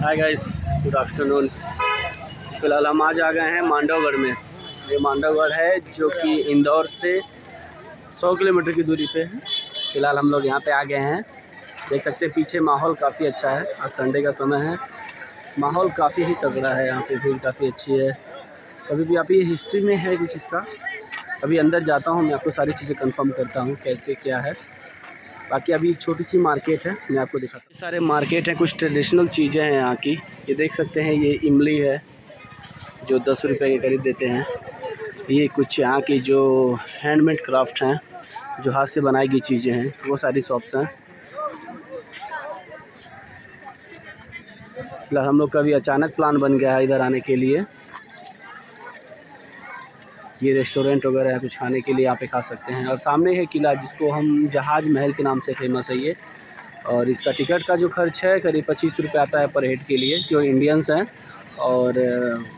Hi guys, good afternoon. फ़िलहाल हम आज आ गए हैं मांडवगढ़ में। ये मांडवगढ़ है जो कि इंदौर से 100 किलोमीटर की दूरी पे है। फ़िलहाल हम लोग यहाँ पे आ गए हैं। देख सकते हैं पीछे माहौल काफ़ी अच्छा है। आज संडे का समय है, माहौल काफ़ी ही तगड़ा है। यहाँ पे भीड़ काफ़ी अच्छी है। अभी भी आप ये हिस्ट्री में है कुछ इसका। अभी अंदर जाता हूँ, मैं आपको सारी चीज़ें कंफर्म करता हूँ कैसे क्या है। बाकी अभी एक छोटी सी मार्केट है, मैं आपको दिखाता हूँ। सारे मार्केट हैं, कुछ ट्रेडिशनल चीज़ें हैं यहाँ की। ये देख सकते हैं, ये इमली है जो 10 रुपये के करीब देते हैं। ये कुछ यहाँ की जो हैंडमेड क्राफ्ट हैं, जो हाथ से बनाई गई चीज़ें हैं, वो सारी शॉप्स हैं। फिलहाल हम लोग का भी अचानक प्लान बन गया है इधर आने के लिए। ये रेस्टोरेंट वगैरह है, कुछ खाने के लिए यहाँ पे खा सकते हैं। और सामने है किला, जिसको हम जहाज महल के नाम से फेमस है ये। और इसका टिकट का जो खर्च है करीब 25 रुपये आता है पर हेड के लिए, जो इंडियंस हैं। और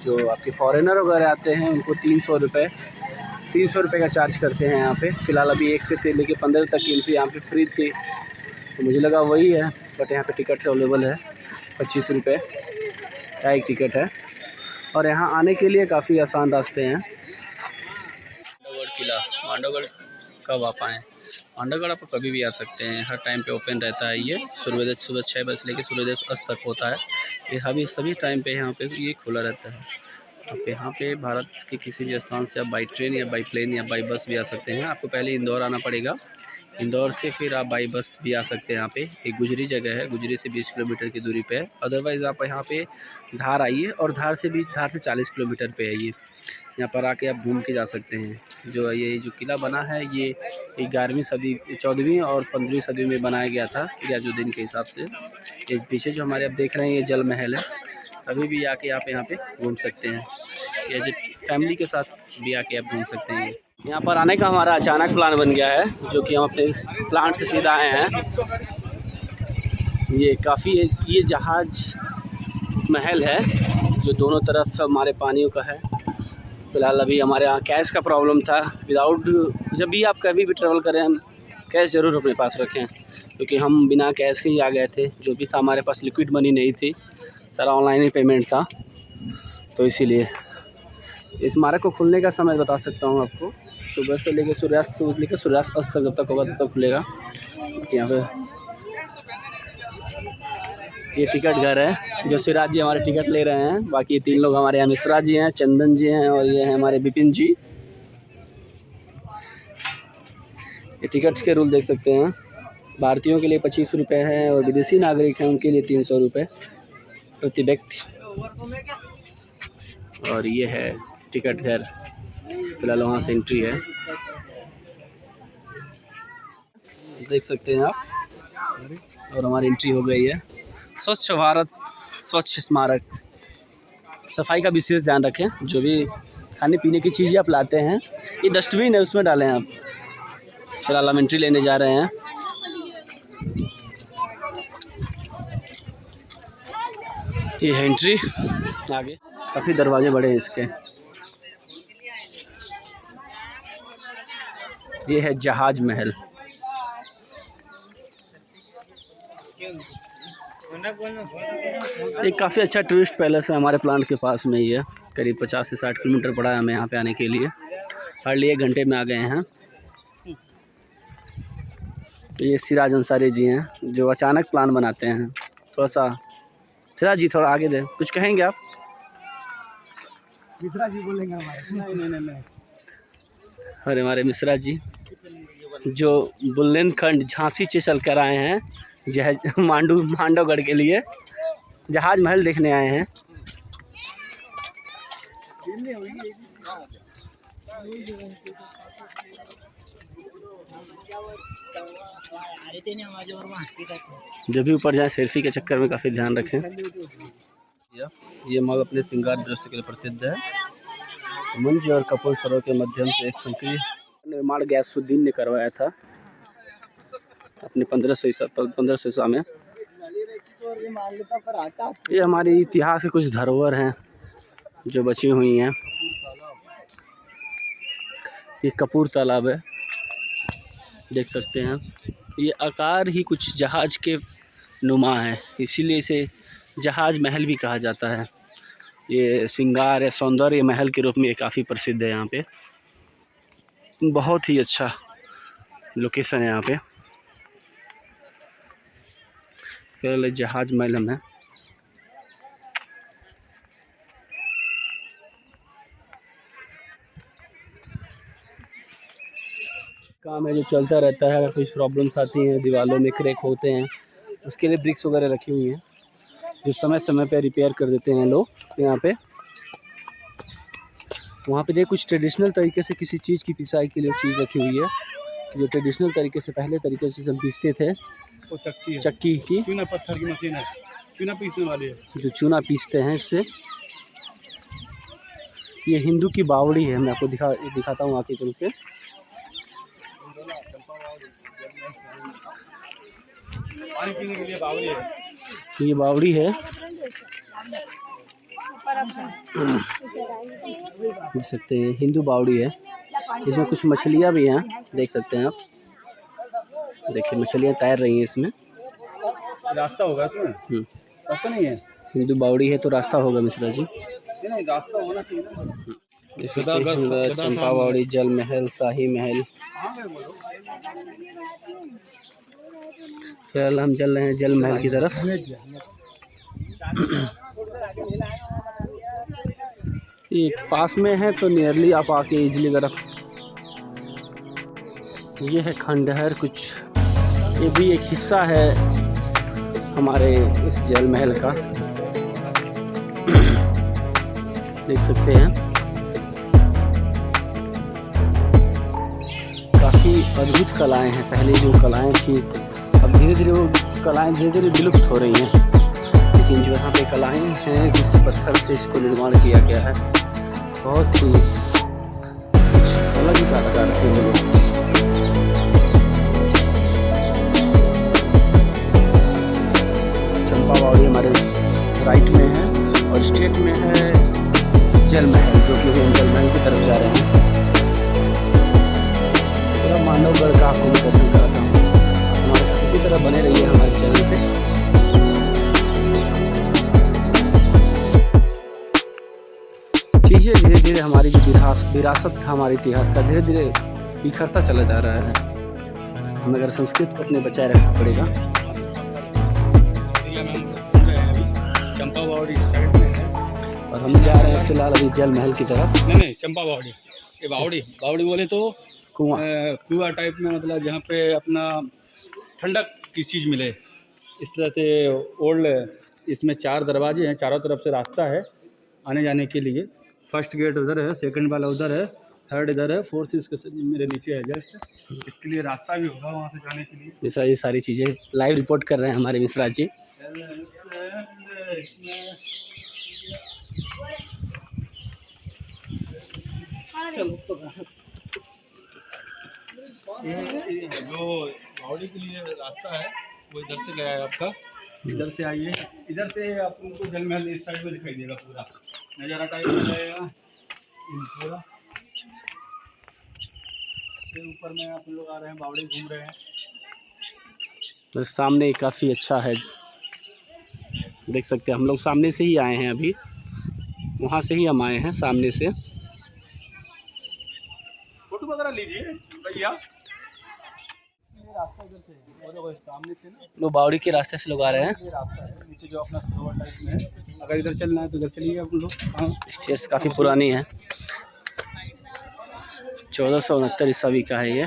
जो आपके फॉरेनर वगैरह आते हैं उनको 300 रुपये का चार्ज करते हैं यहाँ पे। फ़िलहाल अभी 1 से लेकर 15 तक की एंट्री यहाँ पे फ्री थी, तो मुझे लगा वही है। बट यहाँ पे टिकट अवेलेबल है, 25 रुपये का एक टिकट है। और यहाँ आने के लिए काफ़ी आसान रास्ते हैं। मांडवगढ़ किला, मांडवगढ़ कब आप आएँ? मांडवगढ़ आप कभी भी आ सकते हैं, हर टाइम पे ओपन रहता है। ये सूर्योदय सुबह 6 बजे से लेकर सूर्योदय अस्त तक होता है। ये सभी टाइम पे यहाँ पे ये खुला रहता है। आप यहाँ पे भारत के किसी भी स्थान से आप बाई ट्रेन या बाई प्लेन या बाई बस भी आ सकते हैं। आपको पहले इंदौर आना पड़ेगा, इंदौर से फिर आप बाई बस भी आ सकते हैं। यहाँ पे एक गुजरी जगह है, गुजरी से 20 किलोमीटर की दूरी पे है। अदरवाइज़ आप यहाँ पे धार आइए, और धार से 40 किलोमीटर पे है ये। यहाँ पर आके आप घूम के जा सकते हैं। ये जो किला बना है ये 11वीं सदी, 14वीं और 15वीं सदी में बनाया गया था गियाजुद्दीन के हिसाब से। ये पीछे जो हमारे आप देख रहे हैं ये जल महल है। कभी भी आके आप यहाँ पे घूम सकते हैं, या जो फैमिली के साथ भी आके आप घूम सकते हैं। यहाँ पर आने का हमारा अचानक प्लान बन गया है, जो कि हम अपने प्लांट से सीधा आए हैं। ये काफ़ी ये जहाज महल है जो दोनों तरफ हमारे पानियों का है। फ़िलहाल अभी हमारे यहाँ कैश का प्रॉब्लम था। जब भी आप कभी भी ट्रैवल करें, हम कैश ज़रूर अपने पास रखें, क्योंकि हम बिना कैश के ही आ गए थे। जो भी था हमारे पास लिक्विड मनी नहीं थी, सारा ऑनलाइन ही पेमेंट था। तो इसीलिए इस स्मारक को खुलने का समय बता सकता हूँ आपको। सुबह से लेकर सूर्यास्त अस्त तक, जब तक होगा तब तक खुलेगा। यहाँ पे ये टिकट घर है, जो सिराज जी हमारे टिकट ले रहे हैं। बाकी 3 लोग हमारे यहाँ मिश्रा जी हैं, चंदन जी हैं, और ये हैं हमारे विपिन जी। ये टिकट के रूल देख सकते हैं। भारतीयों के लिए 25 रुपये है, और विदेशी नागरिक हैं उनके लिए 300 रुपये प्रति व्यक्ति। और ये है टिकट घर। फिलहाल वहाँ से एंट्री है, देख सकते हैं आप। और हमारी एंट्री हो गई है। स्वच्छ भारत स्वच्छ स्मारक। सफाई का विशेष ध्यान रखें। जो भी खाने पीने की चीज़ें आप लाते हैं, ये डस्टबिन है, उसमें डालें आप। फिलहाल हम एंट्री लेने जा रहे हैं। ये है एंट्री। आगे काफ़ी दरवाजे बड़े हैं इसके। ये है जहाज महल। एक काफ़ी अच्छा टूरिस्ट पैलेस है, हमारे प्लांट के पास में ही है। करीब 50 से 60 किलोमीटर पड़ा है हमें यहाँ पे आने के लिए। हार्डली 1 घंटे में आ गए हैं। ये सिराज अंसारी जी हैं, जो अचानक प्लान बनाते हैं। थोड़ा सा सिराज जी, थोड़ा आगे दें, कुछ कहेंगे आप? मिश्रा जी बोलेंगे हमारे। नहीं। और हमारे मिश्रा जी, जो बुंदेलखंड झांसी से चल कर आए हैं मांडवगढ़ के लिए, जहाज महल देखने आए हैं। जब भी ऊपर जाए सेल्फी के चक्कर में काफ़ी ध्यान रखें। ये मॉल अपने श्रृंगार दृश्य के लिए प्रसिद्ध है। मंच और कपूर सरों के माध्यम से एक संक्रिय निर्माण गयासुद्दीन ने करवाया था अपने 1500 ईसा में। ये हमारी इतिहास के कुछ धरोहर हैं जो बची हुई हैं। ये कपूर तालाब है, देख सकते हैं। ये आकार ही कुछ जहाज के नुमा है, इसीलिए इसे जहाज महल भी कहा जाता है। ये श्रृंगार या सौंदर्य महल के रूप में ये काफ़ी प्रसिद्ध है। यहाँ पे बहुत ही अच्छा लोकेशन है। यहाँ पे फिर जहाज महल है। काम है जो चलता रहता है। अगर कुछ प्रॉब्लम्स आती हैं, दीवारों में क्रैक होते हैं, उसके लिए ब्रिक्स वगैरह रखी हुई हैं जो समय समय पे रिपेयर कर देते हैं लोग यहाँ पे। वहाँ पे देखिए कुछ ट्रेडिशनल तरीके से किसी चीज़ की पिसाई के लिए चीज़ रखी हुई है, जो ट्रेडिशनल तरीके से पहले तरीके से सब पीसते थे। वो चक्की की चूना पत्थर की मशीन है, चूना पीसने वाली है, जो चूना पीसते हैं इससे। ये हिंदू की बावड़ी है। मैं आपको दिखाता हूँ आके चल के। पानी पीने के लिए बावली है। ये बावड़ी है, देख सकते हैं हिंदू बावड़ी है। इसमें कुछ मछलियाँ भी हैं, देख सकते हैं आप। देखिए मछलियाँ तैर रही हैं इसमें। रास्ता होगा इसमें? रास्ता नहीं है। हिंदू बावड़ी है तो रास्ता होगा मिश्रा जी। नहीं, रास्ता होना चाहिए ना। चंपा बावड़ी, जल महल, शाही महल। फिलहाल हम चल रहे हैं जल महल की तरफ। ये पास में है तो नियरली आप आके इजीली अगर। ये है खंडहर कुछ, ये भी एक हिस्सा है हमारे इस जल महल का, देख सकते हैं। काफ़ी अद्भुत कलाएं हैं। पहले जो कलाएं थी, अब धीरे धीरे वो कलाएं धीरे धीरे विलुप्त हो रही हैं। लेकिन जो यहाँ पे कलाएं हैं, जिस पत्थर से इसको निर्माण किया गया है, बहुत ही अलग ही कलाकार हैं लोग। चंपा बावड़ी हमारे राइट में है और स्ट्रेट में है जल महल, जो कि हम जल महल की तरफ जा रहे हैं। पूरा मानवगढ़ का आपको मैं दर्शन कराता हूँ। हमारे साथ इसी तरह बने रहिए हमारे चैनल पे। चीज़ें धीरे धीरे हमारी जो विरासत था, हमारे इतिहास का, धीरे धीरे बिखरता चला जा रहा है। हमें अगर संस्कृत को अपने बचाए रखना पड़ेगा। चंपा बावड़ी साइड में है और हम जा रहे हैं फिलहाल अभी जल महल की तरफ। नहीं, चंपा बावड़ी, ये बावड़ी बोले तो कुआं टाइप में, मतलब जहाँ पे अपना ठंडक की चीज़ मिले। इस तरह से ओल्ड। इसमें 4 दरवाजे हैं, चारों तरफ से रास्ता है आने जाने के लिए। फर्स्ट गेट उधर है, सेकंड वाला उधर है, थर्ड इधर है, फोर्थ इसके मेरे नीचे है जस्ट। इसके लिए रास्ता भी होगा वहाँ से जाने के लिए। मिश्रा जी सारी चीज़ें लाइव रिपोर्ट कर रहे हैं हमारे मिश्रा जी। जो बावड़ी के लिए रास्ता है वो इधर से गया है आपका। इधर से आइए, इधर से आपको जल महल इस साइड में दिखाई देगा, पूरा नज़ारा टाइप हो जाएगा पूरा। फिर ऊपर में आप लोग आ रहे हैं, बावड़ी घूम रहे हैं। बस सामने काफ़ी अच्छा है, देख सकते हैं। हम लोग सामने से ही आए हैं, अभी वहाँ से ही हम आए हैं सामने से। फोटो वगैरह लीजिए भैया। रास्ता इधर से है, वो सामने से ना, वो बावड़ी के रास्ते से लोग आ रहे हैं। ये रास्ता है नीचे जो अपना सरोवर टाइप में है। अगर इधर चलना है तो इधर चलिए आप लोग। हाँ, स्टेज काफ़ी पुरानी है, 1469 ईस्वी का है ये।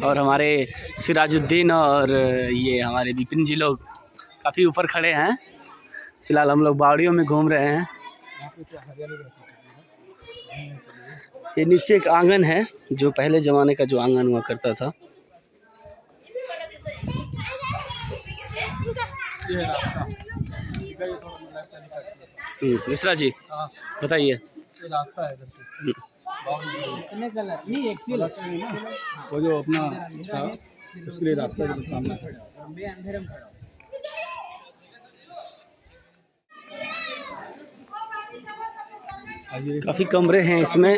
और हमारे सिराजुद्दीन और ये हमारे विपिन जी लोग काफ़ी ऊपर खड़े हैं। फिलहाल हम लोग बावड़ियों में घूम रहे हैं। ये नीचे एक आंगन है, जो पहले ज़माने का जो आंगन हुआ करता था। मिश्रा जी बताइए। रास्ता है वो जो अपना था, उसके लिए रास्ता जो सामने है। काफ़ी कमरे हैं इसमें।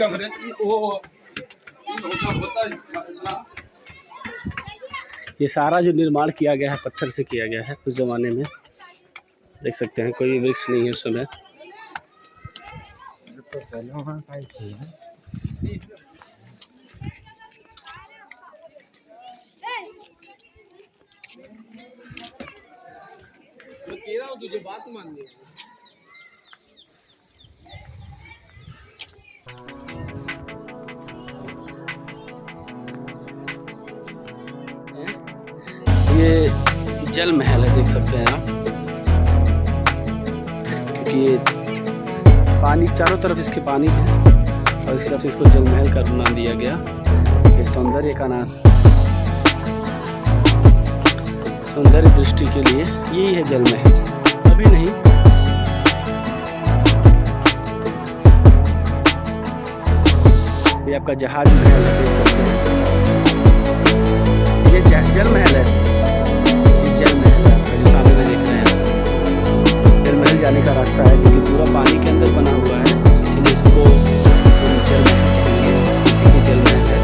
वो होता ये सारा जो निर्माण किया गया है पत्थर से किया गया है उस ज़माने में। देख सकते हैं कोई वृक्ष नहीं है उस समय। तुझे बात मान ली। ये जल महल है, देख सकते हैं आप, क्योंकि ये पानी चारों तरफ इसके पानी है और इस तरफ से इसको जल महल का नाम दिया गया। ये सौंदर्य का नाम, सौंदर्य दृष्टि के लिए यही है जल महल, अभी नहीं। ये आपका जहाज महल है, देख सकते हैं। ये जल महल है, ये जल महल है जो सामने में देख रहे हैं। जल महल जाने का रास्ता है जो कि पूरा पानी के अंदर बना हुआ है, इसीलिए इसको जल महल कहेंगे। ये जल महल है,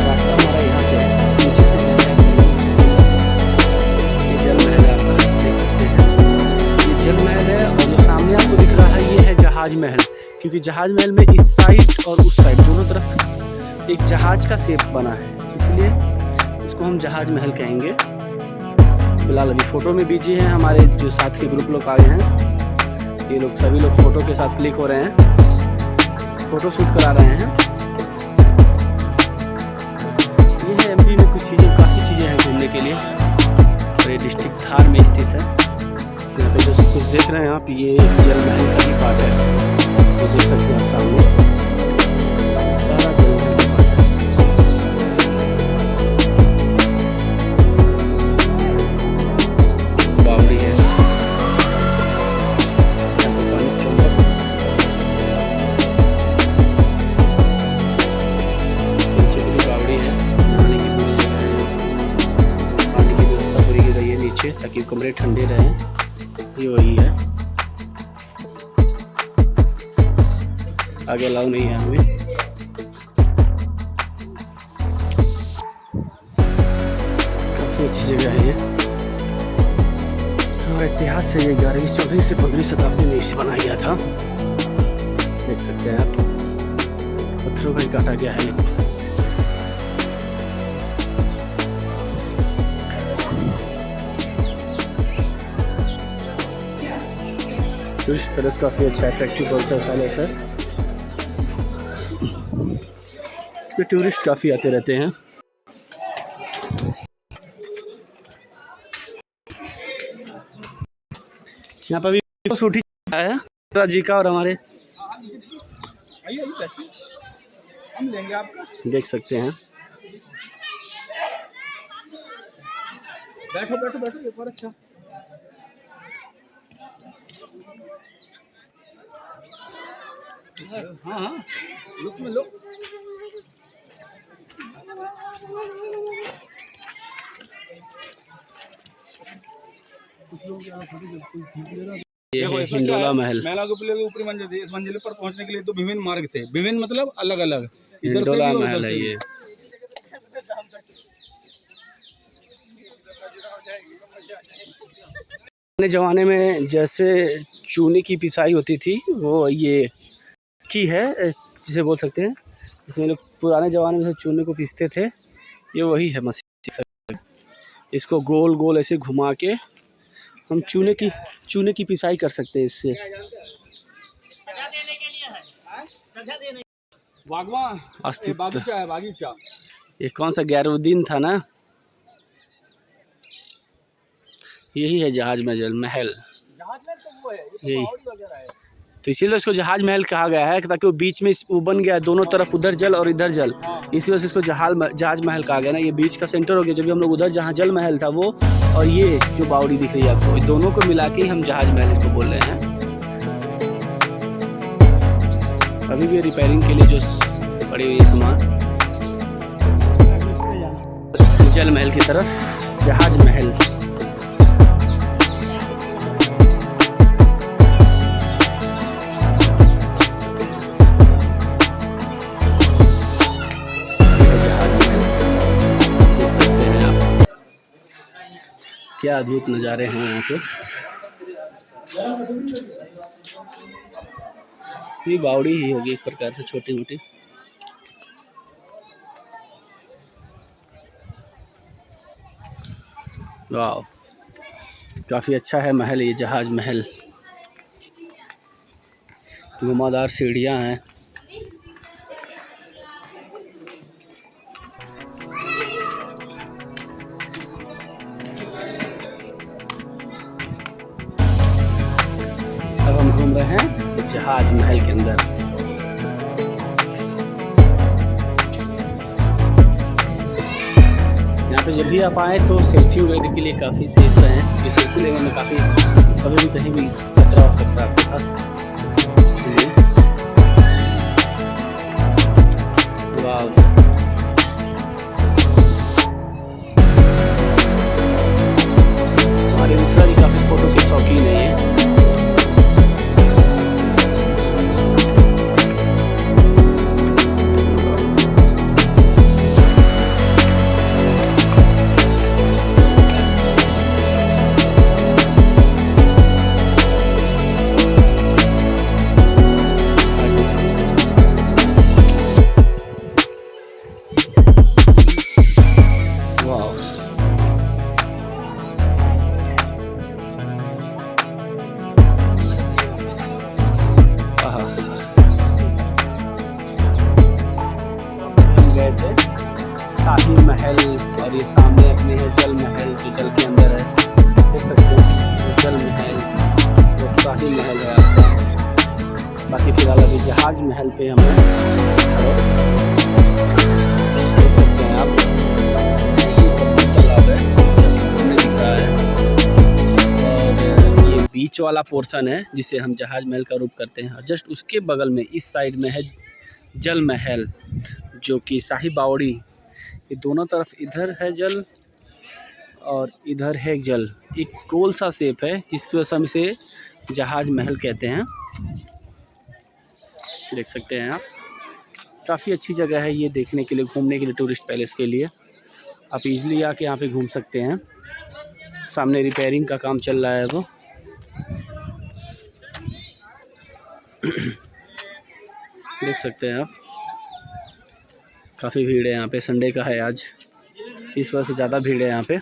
रास्ता हमारा यहाँ से है, नीचे से इस साइड में ये जल महल है, आप देख सकते हैं। ये जल महल है और जो सामने आपको दिख रहा है ये है जहाज महल, क्योंकि जहाज महल में इस साइड और उस साइड दोनों तरफ एक जहाज का शेप बना है, इसलिए इसको हम जहाज महल कहेंगे। फिलहाल अभी फ़ोटो में बिजी हैं हमारे जो साथ के ग्रुप लोग आए हैं, ये लोग सभी लोग फ़ोटो के साथ क्लिक हो रहे हैं, फ़ोटो शूट करा रहे हैं। ये है एमपी में कुछ चीज़ें, काफ़ी चीज़ें हैं घूमने के लिए और ये डिस्ट्रिक्ट धार में स्थित है। यहाँ पे जो कुछ देख रहे हैं आप, ये जल महल का ही पार्ट है, तो देख सकते हैं आप सामने सारा जल महल का पार्ट है। बावड़ी है, बावड़ी है, नहाने की पूरी जगह है, पानी की व्यवस्था पूरी की गई है नीचे ताकि कमरे ठंडे रहें। ये वही है, आगे अलाउ नहीं है हमें। काफ़ी अच्छी जगह है ये और इतिहास से ये 11वीं 14वीं से 15वीं शताब्दी में इसे बनाया गया था। देख सकते हैं आप, पत्थरों का ही काटा गया है। टूरिस्ट प्लेस काफ़ी अच्छा अट्रैक्टिव पैलेस है, टूरिस्ट काफ़ी आते रहते हैं। यहाँ पर भी शूटिंग है राजी का और हमारे, हम लेंगे आपका, देख सकते हैं। बैठो बैठो बैठो, एक और अच्छा। हाँ हाँ, लुक में लो। ये है हिंडोला महल। महिला के ऊपरी मंजिल थी, इस मंजिल पर पहुंचने के लिए तो विभिन्न मार्ग थे, विभिन्न मतलब अलग अलग। हिंडोला महल है ये। पुराने ज़माने में जैसे चूने की पिसाई होती थी वो ये की है, जिसे बोल सकते हैं, जिसमें लोग पुराने ज़माने में जैसे चूने को पीसते थे, ये वही है मशीन। इसको गोल गोल ऐसे घुमा के हम चूने की पिसाई कर सकते हैं इससे। अस्तित्व, ये कौन सा गैरुद्दीन था ना, यही है जहाज महल। यही तो इसीलिए इसको जहाज महल कहा गया है, ताकि वो बीच में वो बन गया, दोनों तरफ उधर जल और इधर जल, इसी वजह से इसको जहाज महल कहा गया ना। ये बीच का सेंटर हो गया, जब भी हम लोग उधर जहाँ जल महल था वो, और ये जो बावड़ी दिख रही है आपको, दोनों को मिला के हम जहाज महल इसको बोल रहे हैं। अभी भी रिपेयरिंग के लिए जो पड़ी हुई है सामान, जल महल की तरफ जहाज महल। क्या अद्भुत नज़ारे हैं यहाँ पे। ये बावड़ी ही होगी एक प्रकार से, छोटी मोटी। वाह, काफ़ी अच्छा है महल, ये जहाज महल। घुमावदार सीढ़ियाँ हैं। अब हम घूम रहे हैं जहाज महल के अंदर। यहाँ पे जब भी आप आए तो सेल्फी वगैरह के लिए काफ़ी सेफ रहें, क्योंकि सेल्फी लेने में काफ़ी कभी भी कहीं भी खतरा हो सकता है आपके साथ, इसलिए। वाह, हमारे दूसरा भी काफ़ी फ़ोटो के शौकीन है ये। गए थे शाही महल, और ये सामने अपने है जल महल, जो जल के अंदर है, देख सकते हैं जल महल, वो शाही महल है आपका। बाकी फिलहाल अभी जहाज महल पे हम हैं, देख सकते हैं आप। ये कपूर तालाब है, सामने दिख रहा है, और ये बीच वाला पोर्शन है जिसे हम जहाज महल का रूप करते हैं। और जस्ट उसके बगल में इस साइड में है जल महल, जो कि शाही बावड़ी। ये दोनों तरफ इधर है जल और इधर है जल, एक गोल सा शेप है, जिसकी वजह से हम इसे जहाज महल कहते हैं। देख सकते हैं आप, काफ़ी अच्छी जगह है ये देखने के लिए, घूमने के लिए, टूरिस्ट पैलेस के लिए। आप इजीली आके यहाँ पे घूम सकते हैं। सामने रिपेयरिंग का काम चल रहा है तो देख सकते हैं आप, काफ़ी भीड़ है यहाँ पे। संडे का है आज, इस वजह से ज़्यादा भीड़ है यहाँ पे।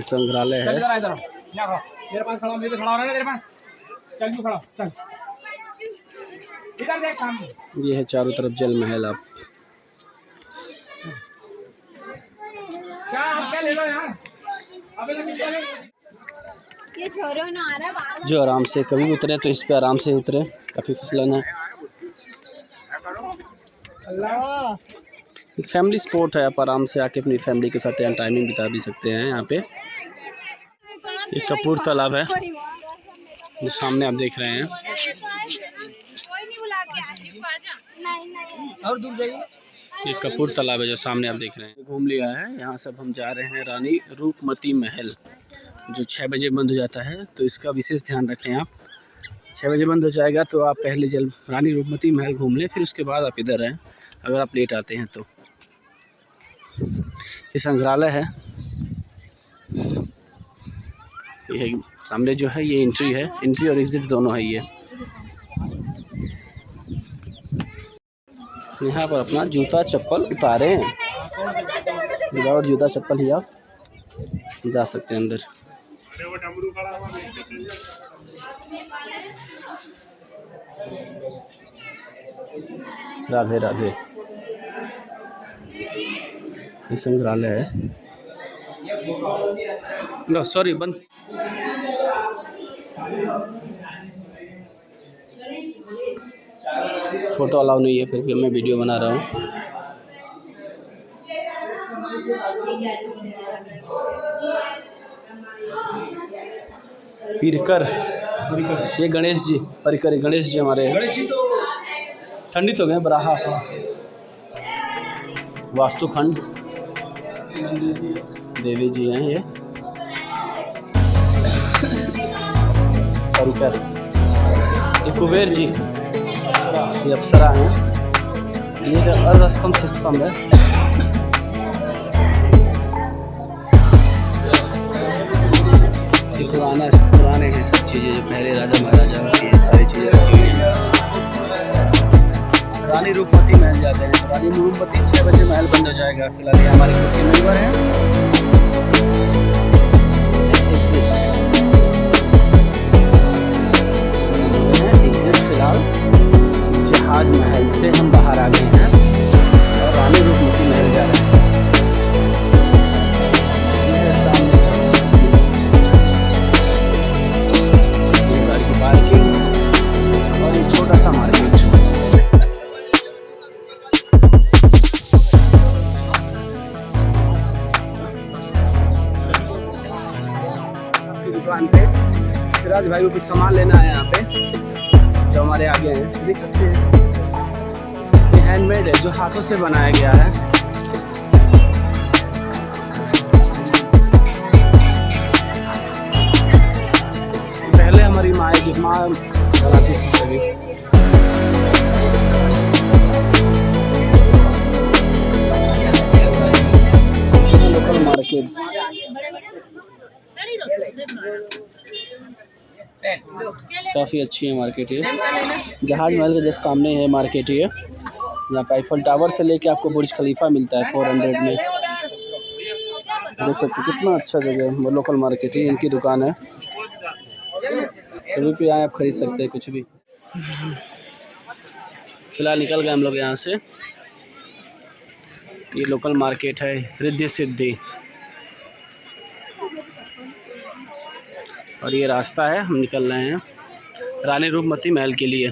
संग्रहालय है, ये है चारों तरफ जल महल। आप जो आराम से कभी भी उतरे तो इस पे आराम से उतरे, काफ़ी फिसलन है। एक फैमिली स्पोर्ट है, आप आराम से आके अपनी फैमिली के साथ यहाँ टाइमिंग बिता भी सकते हैं। यहाँ पे एक कपूर तालाब है जो सामने आप देख रहे हैं, और दूर जाइए। ये कपूर तालाब है जो सामने आप देख रहे हैं। घूम लिया है, यहाँ सब हम जा रहे हैं रानी रूपमती महल, जो 6 बजे बंद हो जाता है, तो इसका विशेष ध्यान रखें आप। 6 बजे बंद हो जाएगा तो आप पहले जल रानी रूपमती महल घूम लें, फिर उसके बाद आप इधर आएँ अगर आप लेट आते हैं तो। ये संग्रहालय है, ये सामने जो है ये एंट्री है, एंट्री और एग्जिट दोनों है। ये यहाँ पर अपना जूता चप्पल उतारे हैं, विदाउट जूता चप्पल ही आप जा सकते हैं अंदर। राधे राधे। ये संग्रहालय है, नो सॉरी बंद। फोटो अलाउ नहीं है, फिर भी मैं वीडियो बना रहा हूँ। परिकर, ये गणेश जी, परिकर गणेश जी हमारे ठंडी तो गए बराहा वास्तुखंड देवी जी हैं। ये परिकर, ये कुबेर जी, ये अप्सरा हैं। ये अर्धस्तंभ स्तंभ है, ये पुराने हैं सब चीज़ें जो पहले राजा महाराजा की सारी चीज़ें रखी हुई हैं। रानी रूपमती महल जाते हैं तो रानी रूपमती 6 बजे महल बंद हो जाएगा। फिलहाल ये हमारे खुद के मेंबर हैं। एग्जिट फिलहाल जहाज महल से हम बाहर आ गए हैं और रानी रूपमती महल जा रहे हैं। दुकान पे सिराज भाई को कुछ सामान लेना है यहाँ पे जो हमारे आगे हैं, देख सकते हैं। ये हैंडमेड है, जो हाथों से बनाया गया है। पहले हमारी माँ बनाती थी सभी। लोकल मार्केट्स काफ़ी अच्छी है मार्केट। ये जहाज महल के जस्ट सामने है मार्केट। ये यहाँ पे आईफल टावर से लेके आपको बुर्ज खलीफा मिलता है 400 में। देख सकते कितना अच्छा जगह है। वो लोकल मार्केट है, इनकी दुकान है। कभी भी आए आप खरीद सकते हैं कुछ भी। फिलहाल निकल गए हम लोग यहाँ से। ये लोकल मार्केट है रिद्धि सिद्धि और ये रास्ता है, हम निकल रहे हैं रानी रूपमती महल के लिए।